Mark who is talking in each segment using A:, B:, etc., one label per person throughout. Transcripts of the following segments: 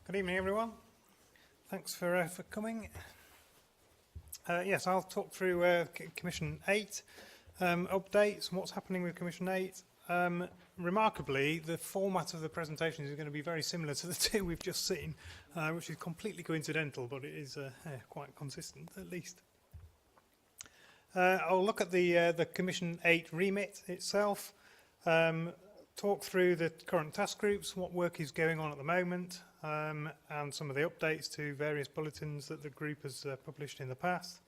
A: Good evening, everyone. Thanks for coming. Yes, I'll talk through Commission 8 updates and what's happening with Commission 8. Remarkably, the format of the presentation is going to be very similar to the two we've just seen, which is completely coincidental, but it is quite consistent at least. I'll look at the Commission 8 remit itself, talk through the current task groups, what work is going on at the moment, and some of the updates to various bulletins that the group has published in the past.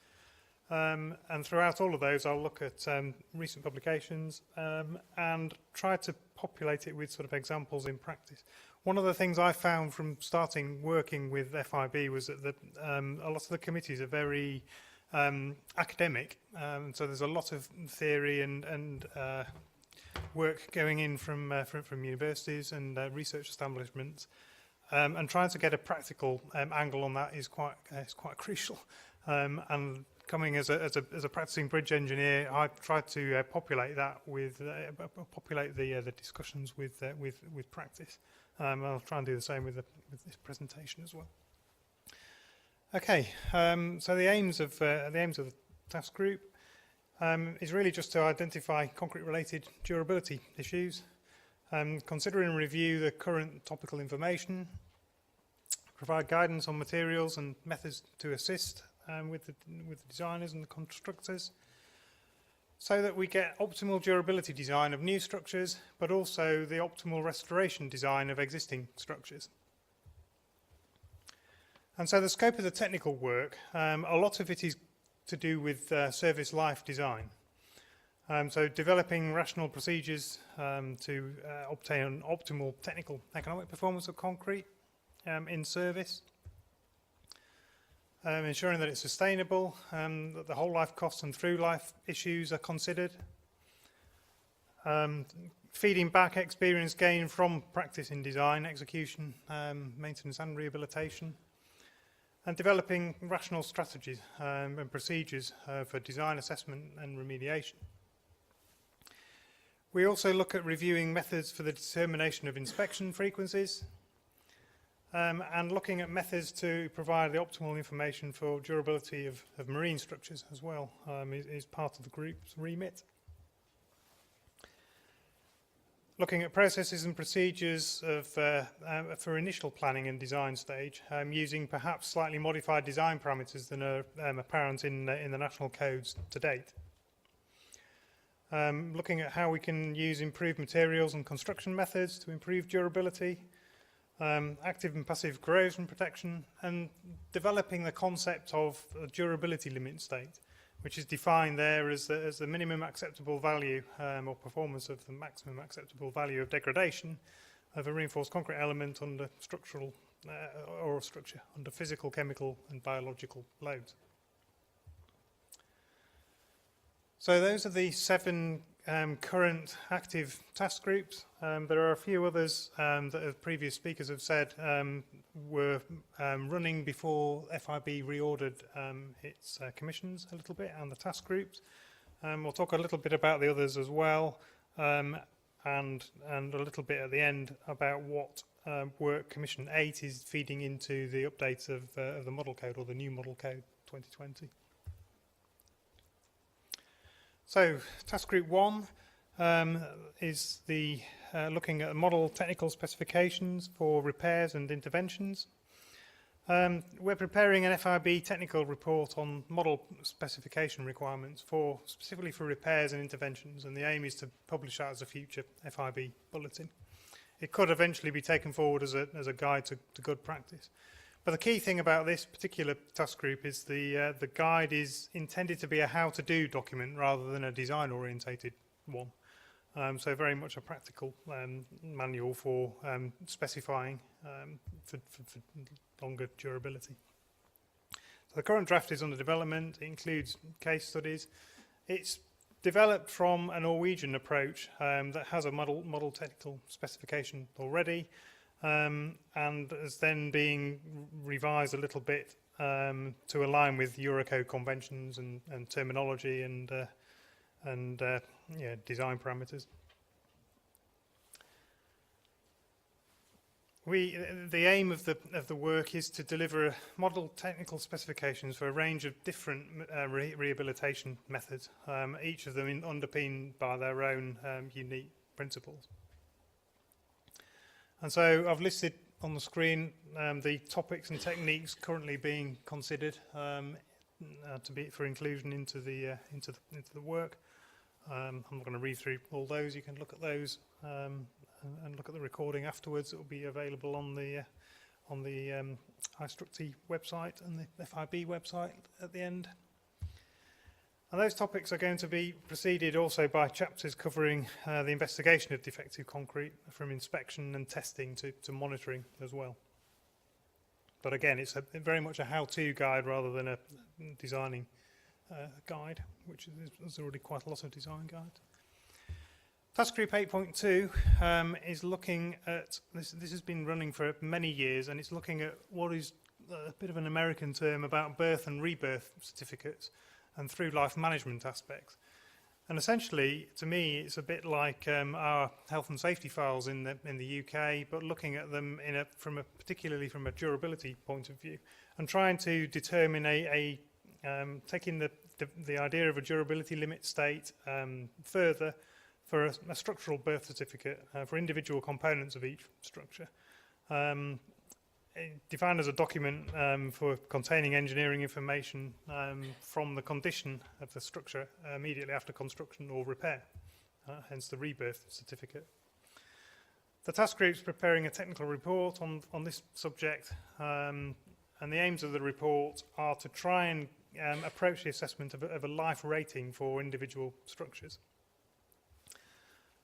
A: And throughout all of those, I'll look at recent publications and try to populate it with sort of examples in practice. One of the things I found from starting working with FIB was that a lot of the committees are very academic, so there's a lot of theory and work going in from universities and research establishments, and trying to get a practical angle on that is quite crucial. And coming as a practicing bridge engineer, I tried to populate that with populate the discussions with practice. I'll try and do the same with this presentation as well. Okay, so the aims of the task group is really just to identify concrete-related durability issues, consider and review the current topical information, provide guidance on materials and methods to assist with the designers and the constructors, so that we get optimal durability design of new structures, but also the optimal restoration design of existing structures. And so the scope of the technical work, a lot of it is to do with service life design. So developing rational procedures to obtain an optimal technical economic performance of concrete in service, ensuring that it's sustainable, that the whole life costs and through life issues are considered, feeding back experience gained from practice in design, execution, maintenance and rehabilitation, and developing rational strategies and procedures for design assessment and remediation. We also look at reviewing methods for the determination of inspection frequencies, and looking at methods to provide the optimal information for durability of marine structures as well is part of the group's remit. Looking at processes and procedures for initial planning and design stage, using perhaps slightly modified design parameters than are apparent in the national codes to date. Looking at how we can use improved materials and construction methods to improve durability, active and passive corrosion protection, and developing the concept of a durability limit state, which is defined there as the minimum acceptable value or performance of the maximum acceptable value of degradation of a reinforced concrete element under structural or structure under physical, chemical and biological loads. So those are the 7 current active task groups. There are a few others that previous speakers have said were running before FIB reordered its commissions a little bit and the task groups. We'll talk a little bit about the others as well, and a little bit at the end about what work Commission 8 is feeding into the updates of the model code, or the new model code 2020. So task group 1 is the looking at model technical specifications for repairs and interventions. We're preparing an FIB technical report on model specification requirements specifically for repairs and interventions, and the aim is to publish that as a future FIB bulletin. It could eventually be taken forward as a guide to good practice. But the key thing about this particular task group is the guide is intended to be a how-to-do document rather than a design-orientated one. So very much a practical manual for specifying for longer durability. So the current draft is under development. It includes case studies. It's developed from a Norwegian approach that has a model technical specification already, and is then being revised a little bit to align with Eurocode conventions and terminology and design parameters. The aim of the work is to deliver model technical specifications for a range of different rehabilitation methods, each of them underpinned by their own unique principles. And so I've listed on the screen the topics and techniques currently being considered for inclusion into the work. I'm not going to read through all those. You can look at those and look at the recording afterwards. It will be available on the iStructE website and the FIB website at the end. And those topics are going to be preceded also by chapters covering the investigation of defective concrete, from inspection and testing to monitoring as well. But again, it's very much a how-to guide rather than a designing guide, which there's already quite a lot of design guides. Task Group 8.2 is looking at, this has been running for many years, and it's looking at what is a bit of an American term about birth and rebirth certificates and through life management aspects. And essentially, to me, it's a bit like our health and safety files in the UK, but looking at them particularly from a durability point of view, and trying to determine taking the idea of a durability limit state further for a structural birth certificate for individual components of each structure. Defined as a document for containing engineering information from the condition of the structure immediately after construction or repair, hence the rebirth certificate. The task group is preparing a technical report on this subject, and the aims of the report are to try and approach the assessment of a life rating for individual structures.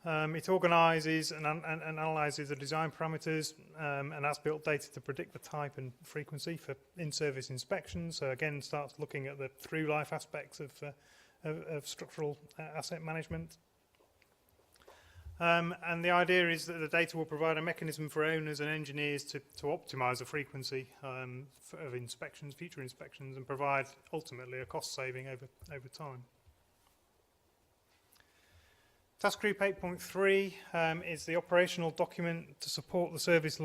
A: It organises and analyses the design parameters and as-built data to predict the type and frequency for in-service inspections. So again, starts looking at the through-life aspects of structural asset management. And the idea is that the data will provide a mechanism for owners and engineers to optimise the frequency of inspections, future inspections, and provide ultimately a cost saving over time. Task Group 8.3 is the operational document to support the service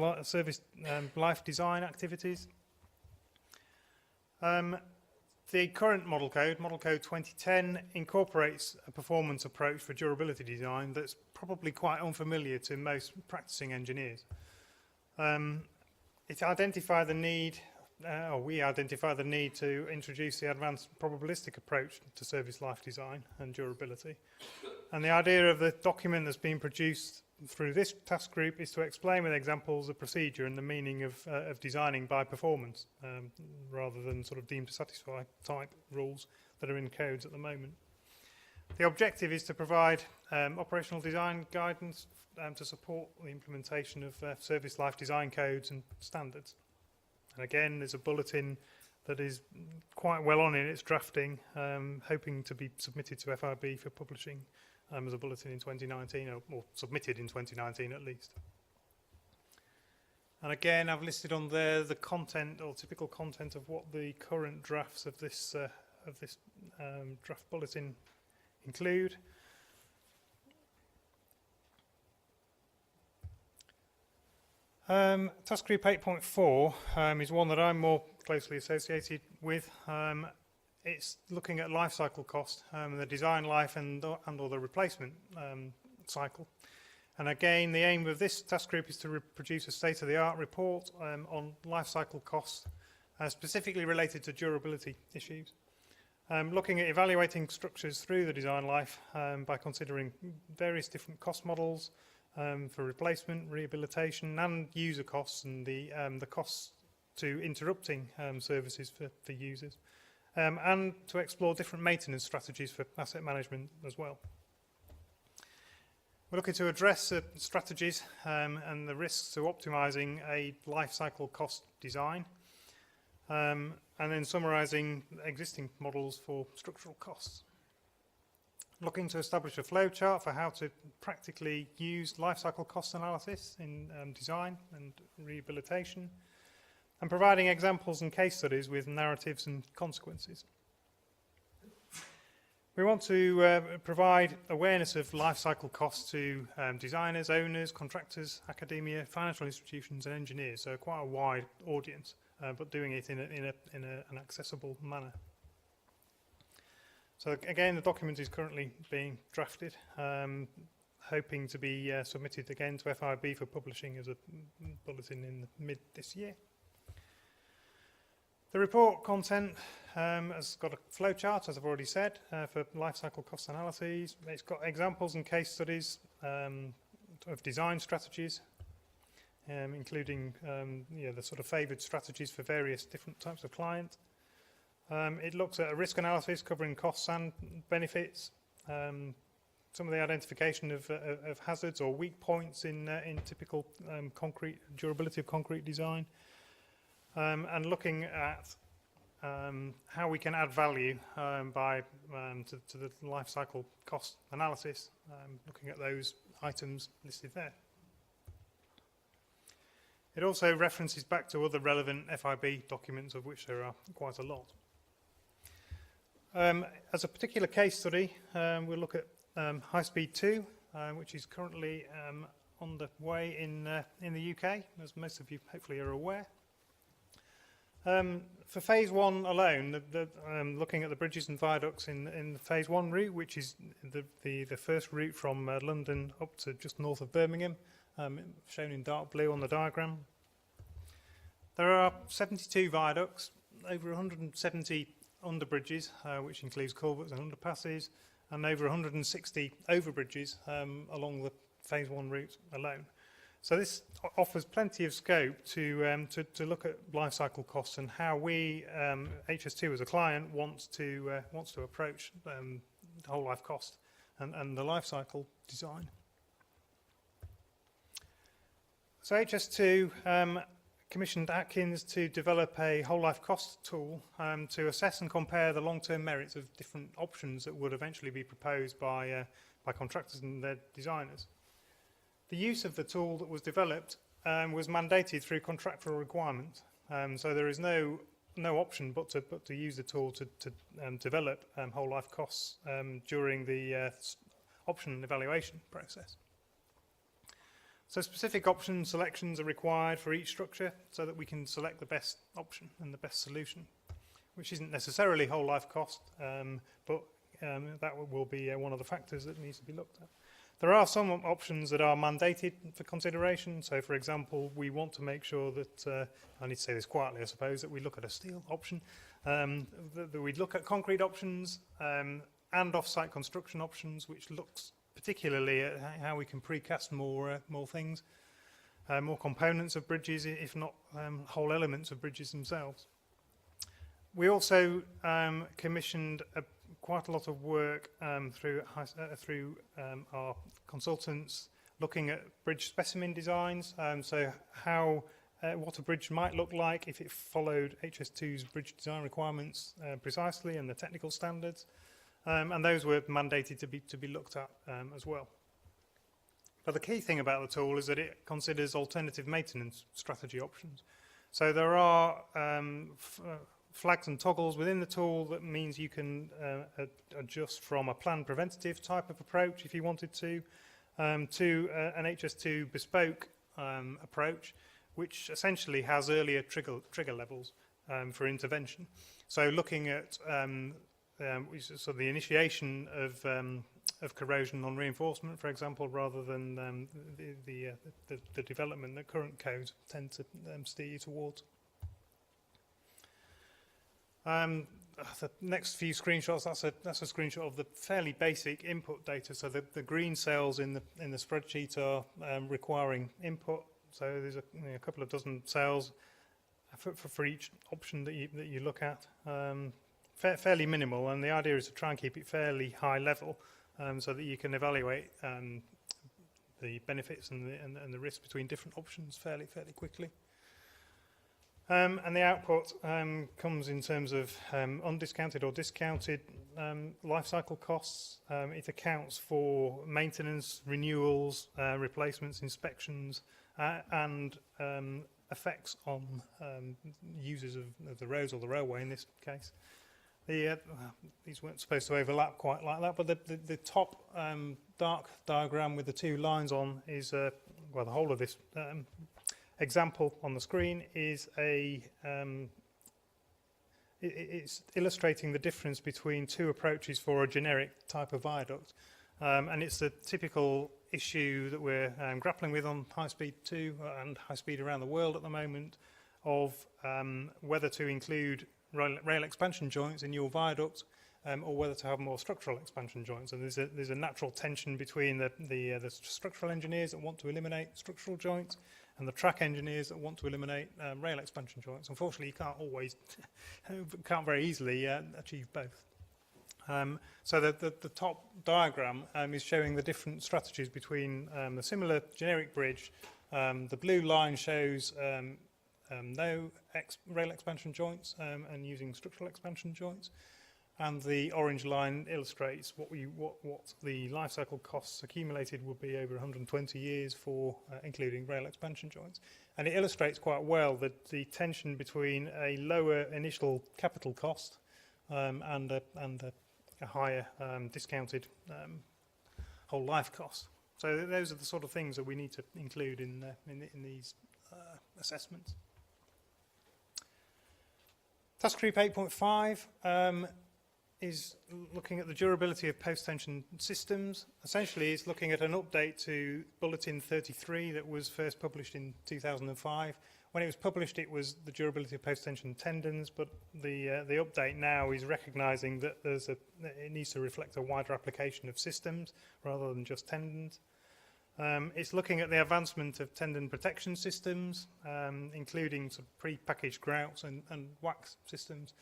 A: life design activities. The current Model Code 2010, incorporates a performance approach for durability design that's probably quite unfamiliar to most practicing engineers. It identified the need, we identified the need to introduce the advanced probabilistic approach to service life design and durability. And the idea of the document that's been produced through this task group is to explain with examples the procedure and the meaning of designing by performance, rather than sort of deemed to satisfy type rules that are in codes at the moment. The objective is to provide operational design guidance to support the implementation of service life design codes and standards. And again, there's a bulletin that is quite well on in its drafting, hoping to be submitted to FIB for publishing as a bulletin in 2019, or submitted in 2019 at least. And again, I've listed on there the content or typical content of what the current drafts of this draft bulletin include. Task Group 8.4 is one that I'm more closely associated with. It's looking at life cycle cost, the design life and or the replacement cycle. And again, the aim of this task group is to produce a state-of-the-art report on life cycle costs, specifically related to durability issues. Looking at evaluating structures through the design life by considering various different cost models for replacement, rehabilitation, and user costs, and the costs to interrupting services for users. And to explore different maintenance strategies for asset management as well. We're looking to address strategies and the risks to optimising a life cycle cost design, and then summarising existing models for structural costs. Looking to establish a flowchart for how to practically use life cycle cost analysis in design and rehabilitation, and providing examples and case studies with narratives and consequences. We want to provide awareness of life cycle costs to designers, owners, contractors, academia, financial institutions and engineers, so quite a wide audience, but doing it in an accessible manner. So again, the document is currently being drafted, hoping to be submitted again to FIB for publishing as a bulletin in mid this year. The report content has got a flowchart, as I've already said, for life cycle cost analyses. It's got examples and case studies of design strategies, including the sort of favoured strategies for various different types of client. It looks at a risk analysis covering costs and benefits, some of the identification of hazards or weak points in typical concrete durability of concrete design. And looking at how we can add value to the life cycle cost analysis, looking at those items listed there. It also references back to other relevant FIB documents, of which there are quite a lot. As a particular case study, we'll look at High Speed 2, which is currently on the way in the UK, as most of you hopefully are aware. For phase 1 alone, looking at the bridges and viaducts in the phase 1 route, which is the first route from London up to just north of Birmingham, shown in dark blue on the diagram. There are 72 viaducts, over 170 underbridges, which includes culverts and underpasses, and over 160 overbridges along the phase 1 route alone. So this offers plenty of scope to look at life cycle costs and how we, HS2 as a client, wants to approach the whole life cost and the life cycle design. So HS2 commissioned Atkins to develop a whole life cost tool to assess and compare the long-term merits of different options that would eventually be proposed by contractors and their designers. The use of the tool that was developed was mandated through contractual requirement, so there is no option but to use the tool to develop whole life costs during the option evaluation process. So specific option selections are required for each structure so that we can select the best option and the best solution, which isn't necessarily whole life cost, but that will be one of the factors that needs to be looked at. There are some options that are mandated for consideration. So, for example, we want to make sure that, I need to say this quietly, I suppose, that we look at a steel option, that we look at concrete options and off-site construction options, which looks particularly at how we can precast more things, more components of bridges, if not whole elements of bridges themselves. We also commissioned quite a lot of work through our consultants looking at bridge specimen designs, so what a bridge might look like if it followed HS2's bridge design requirements precisely and the technical standards, and those were mandated to be looked at as well. But the key thing about the tool is that it considers alternative maintenance strategy options. So there are flags and toggles within the tool that means you can adjust from a planned preventative type of approach if you wanted to an HS2 bespoke approach, which essentially has earlier trigger levels for intervention. So looking at so the initiation of corrosion non-reinforcement, for example, rather than the development that current codes tend to steer you towards. The next few screenshots, that's a screenshot of the fairly basic input data. So the green cells in the spreadsheet are requiring input. So there's a couple of dozen cells for each option that you look at. Fairly minimal, and the idea is to try and keep it fairly high level, so that you can evaluate the benefits and the risks between different options fairly quickly. And the output comes in terms of undiscounted or discounted life cycle costs. It accounts for maintenance, renewals, replacements, inspections, and effects on users of the roads or the railway in this case. These weren't supposed to overlap quite like that, but the top dark diagram with the two lines on is, well, the whole of this example on the screen is it's illustrating the difference between two approaches for a generic type of viaduct. And it's the typical issue that we're grappling with on High Speed 2 and High Speed around the world at the moment, of whether to include rail expansion joints in your viaduct or whether to have more structural expansion joints. And there's a natural tension between the structural engineers that want to eliminate structural joints and the track engineers that want to eliminate rail expansion joints. Unfortunately, you can't very easily achieve both. So the top diagram is showing the different strategies between the similar generic bridge. The blue line shows no rail expansion joints and using structural expansion joints, and the orange line illustrates what the life cycle costs accumulated would be over 120 years for including rail expansion joints. And it illustrates quite well that the tension between a lower initial capital cost and a higher discounted whole life cost. So those are the sort of things that we need to include in these assessments. Task group 8.5 is looking at the durability of post-tension systems. Essentially, it's looking at an update to Bulletin 33 that was first published in 2005. When it was published, it was the durability of post-tension tendons, but the update now is recognising that it needs to reflect a wider application of systems rather than just tendons. It's looking at the advancement of tendon protection systems, including sort of pre-packaged grouts and wax systems.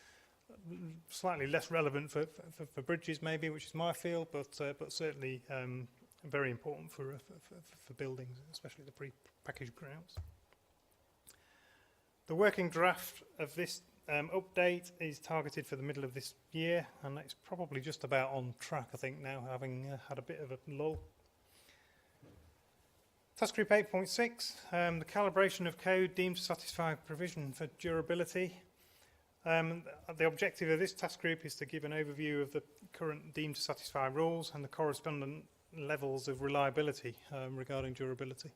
A: Slightly less relevant for bridges, maybe, which is my field, but certainly very important for buildings, especially the pre-packaged grouts. The working draft of this update is targeted for the middle of this year, and it's probably just about on track, I think, now, having had a bit of a lull. Task group 8.6, the calibration of code deemed to satisfy provision for durability. The objective of this task group is to give an overview of the current deemed to satisfy rules and the correspondent levels of reliability regarding durability.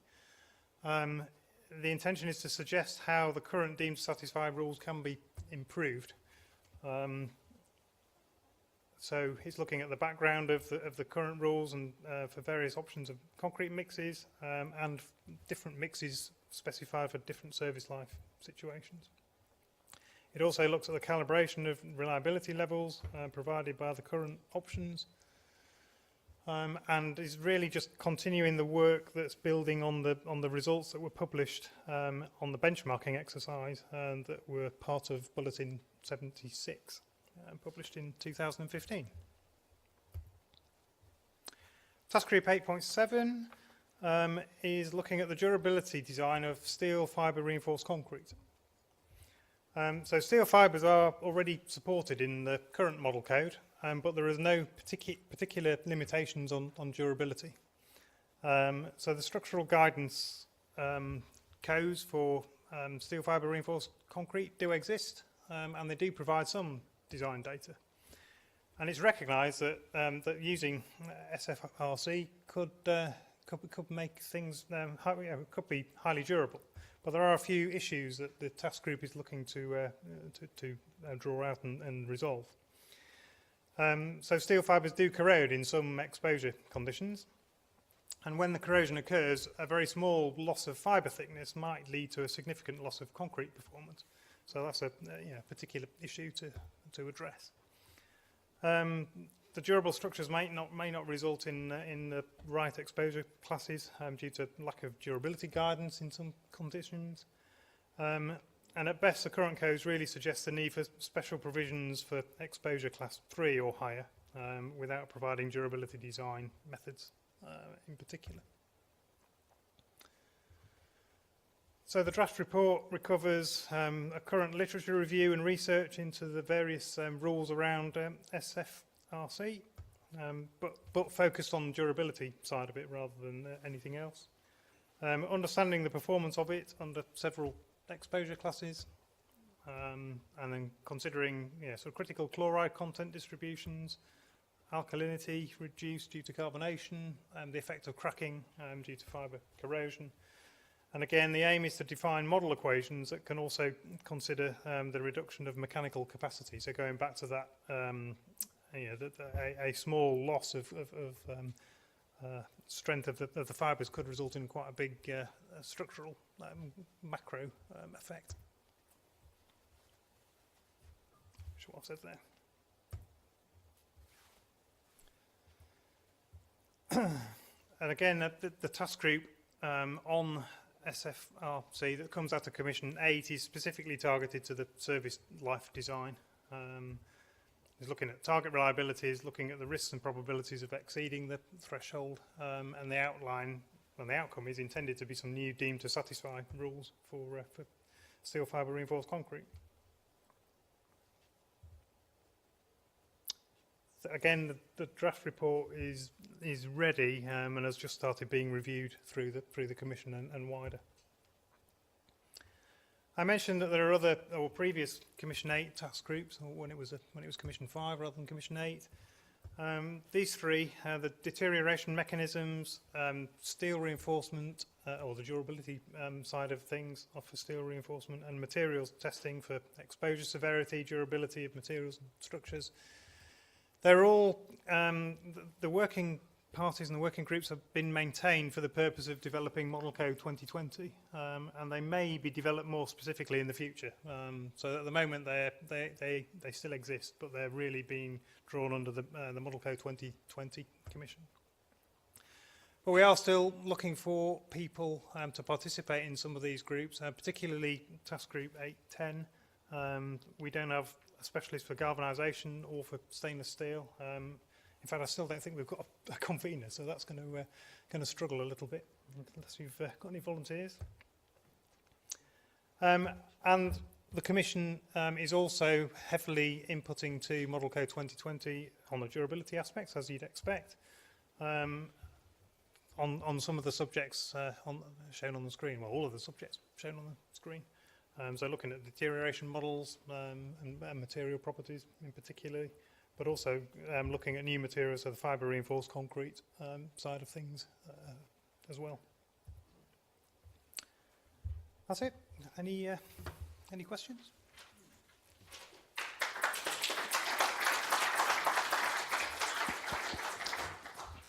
A: The intention is to suggest how the current deemed to satisfy rules can be improved. So it's looking at the background of the current rules and for various options of concrete mixes and different mixes specified for different service life situations. It also looks at the calibration of reliability levels provided by the current options, and is really just continuing the work that's building on the results that were published on the benchmarking exercise and that were part of Bulletin 76, published in 2015. Task group 8.7 is looking at the durability design of steel fibre reinforced concrete. So steel fibres are already supported in the current model code, but there is no particular limitations on durability. So the structural guidance codes for steel fibre reinforced concrete do exist, and they do provide some design data. And it's recognised that using SFRC could make things could be highly durable. But there are a few issues that the task group is looking to draw out and resolve. So steel fibres do corrode in some exposure conditions, and when the corrosion occurs, a very small loss of fibre thickness might lead to a significant loss of concrete performance. So that's a particular issue to address. The durable structures may not result in the right exposure classes due to lack of durability guidance in some conditions. And at best, the current codes really suggest the need for special provisions for exposure class 3 or higher without providing durability design methods in particular. So the draft report recovers a current literature review and research into the various rules around SFRC, but focused on the durability side of it rather than anything else. Understanding the performance of it under several exposure classes, and then considering sort of critical chloride content distributions, alkalinity reduced due to carbonation, and the effect of cracking due to fibre corrosion. And again, the aim is to define model equations that can also consider the reduction of mechanical capacity. So going back to that, a small loss of strength of the fibres could result in quite a big structural macro effect. That's what I've said there. And again, the task group on SFRC that comes out of Commission 8 is specifically targeted to the service life design. Is looking at target reliabilities, looking at the risks and probabilities of exceeding the threshold, and the outline and the outcome is intended to be some new deemed to satisfy rules for steel fibre reinforced concrete. Again, the draft report is ready and has just started being reviewed through the Commission and wider. I mentioned that there are other or previous Commission 8 task groups, or when it was Commission 5 rather than Commission 8. These three, the deterioration mechanisms, steel reinforcement, or the durability side of things, offer steel reinforcement, and materials testing for exposure severity, durability of materials and structures. They're all, the working parties and the working groups have been maintained for the purpose of developing Model Code 2020, and they may be developed more specifically in the future. So at the moment they still exist, but they're really being drawn under the Model Code 2020 Commission. But we are still looking for people to participate in some of these groups, particularly Task Group 810. We don't have a specialist for galvanisation or for stainless steel. In fact, I still don't think we've got a convener, so that's going to struggle a little bit unless you've got any volunteers. And the Commission is also heavily inputting to Model Code 2020 on the durability aspects, as you'd expect, on some of the subjects shown on the screen. Well, all of the subjects shown on the screen. So looking at deterioration models and material properties in particular, but also looking at new materials, so the fibre reinforced concrete side of things as well. That's it. Any questions?